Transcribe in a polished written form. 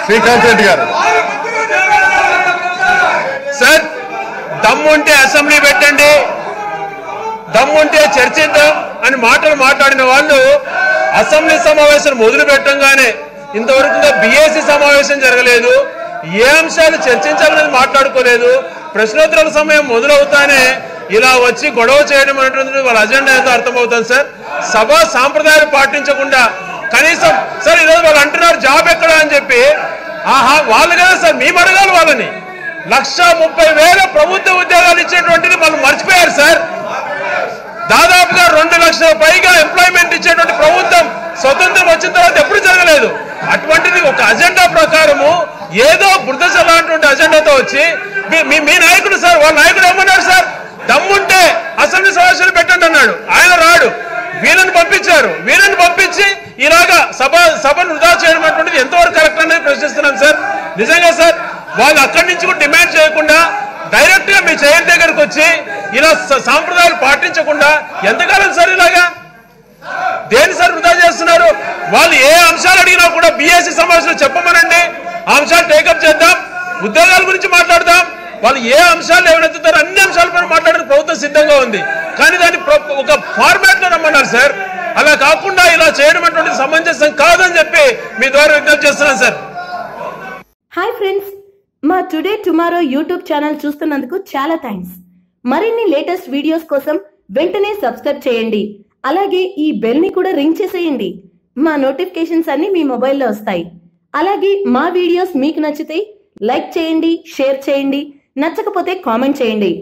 శ్రీకాంత్ రెడ్డి గారు. సార్ దమ్ముంటే అసెంబ్లీ పెట్టండి, దమ్ముంటే చర్చిద్దాం అని మాటలు మాట్లాడిన వాళ్ళు అసెంబ్లీ సమావేశం మొదలు పెట్టంగానే ఇంతవరకు బీఏసీ సమావేశం జరగలేదు, ఏ అంశాలు చర్చించాలనేది మాట్లాడుకోలేదు. ప్రశ్నోత్తరాల సమయం మొదలవుతానే ఇలా వచ్చి గొడవ చేయడం అనేటువంటి వాళ్ళ అజెండా ఏదో అర్థమవుతుంది సార్. సభా సాంప్రదాయాలు పాటించకుండా కనీసం సార్ ఈరోజు వాళ్ళు అంటున్నారు జాబ్ ఎక్కడ అని చెప్పి, వాళ్ళు కదా సార్ మేము అడగాలి వాళ్ళని. 1,30,000 ప్రభుత్వ ఉద్యోగాలు ఇచ్చేటువంటిది వాళ్ళు మర్చిపోయారు సార్. దాదాపుగా 2 లక్షల పైగా ఎంప్లాయ్మెంట్ ఇచ్చేటువంటి ప్రభుత్వం స్వతంత్రం వచ్చిన తర్వాత ఎప్పుడు జరగలేదు. అటువంటిది ఒక అజెండా ప్రకారము ఏదో బురద లాంటి అజెండాతో వచ్చి మీ నాయకుడు సార్, వాళ్ళ నాయకుడు ఏమన్నాడు సార్, దమ్ముంటే అసెంబ్లీ సమావేశాలు పెట్టండి అన్నాడు. ఆయన రాడు, వీళ్ళని పంపించారు. వీళ్ళని పంపించి ఇలాగా సభను వృధా చేయడం అటువంటిది ఎంతవరకు కరెక్ట్ అనేది ప్రశ్నిస్తున్నాం సార్. నిజంగా సార్ వాళ్ళు అక్కడి నుంచి కూడా డిమాండ్ చేయకుండా డైరెక్ట్ గా మీ చైర్ దగ్గరకు వచ్చి ఇలా సాంప్రదాయాలు పాటించకుండా ఎంతకాలం సార్ ఇలాగా దేని సార్ వృధా చేస్తున్నారు? వాళ్ళు ఏ అంశాలు అడిగినా కూడా బీఎస్సీ సమావేశంలో చెప్పమనండి, ఆ అంశాలు టేకప్ చేద్దాం, ఉద్యోగాల గురించి మాట్లాడదాం. వాళ్ళు ఏ అంశాలు ఏమైనా అన్ని అంశాలపైన మాట్లాడడానికి ప్రభుత్వం సిద్ధంగా ఉంది. కానీ దాన్ని ఒక ఫార్మాట్ లో రమ్మన్నారు సార్. అలా కాకుండా ఇలా చేయడం అటువంటి సమంజసం కాదని చెప్పి మీ ద్వారా విజ్ఞప్తి చేస్తున్నాను సార్. హాయ్ ఫ్రెండ్స్, మా టుడే టుమారో యూట్యూబ్ ఛానల్ చూస్తున్నందుకు చాలా థ్యాంక్స్. మరిన్ని లేటెస్ట్ వీడియోస్ కోసం వెంటనే సబ్స్క్రైబ్ చేయండి. అలాగే ఈ బెల్ ని కూడా రింగ్ చేసేయండి. మా నోటిఫికేషన్స్ అన్ని మీ మొబైల్లో వస్తాయి. అలాగే మా వీడియోస్ మీకు నచ్చితే లైక్ చేయండి, షేర్ చేయండి, నచ్చకపోతే కామెంట్ చేయండి.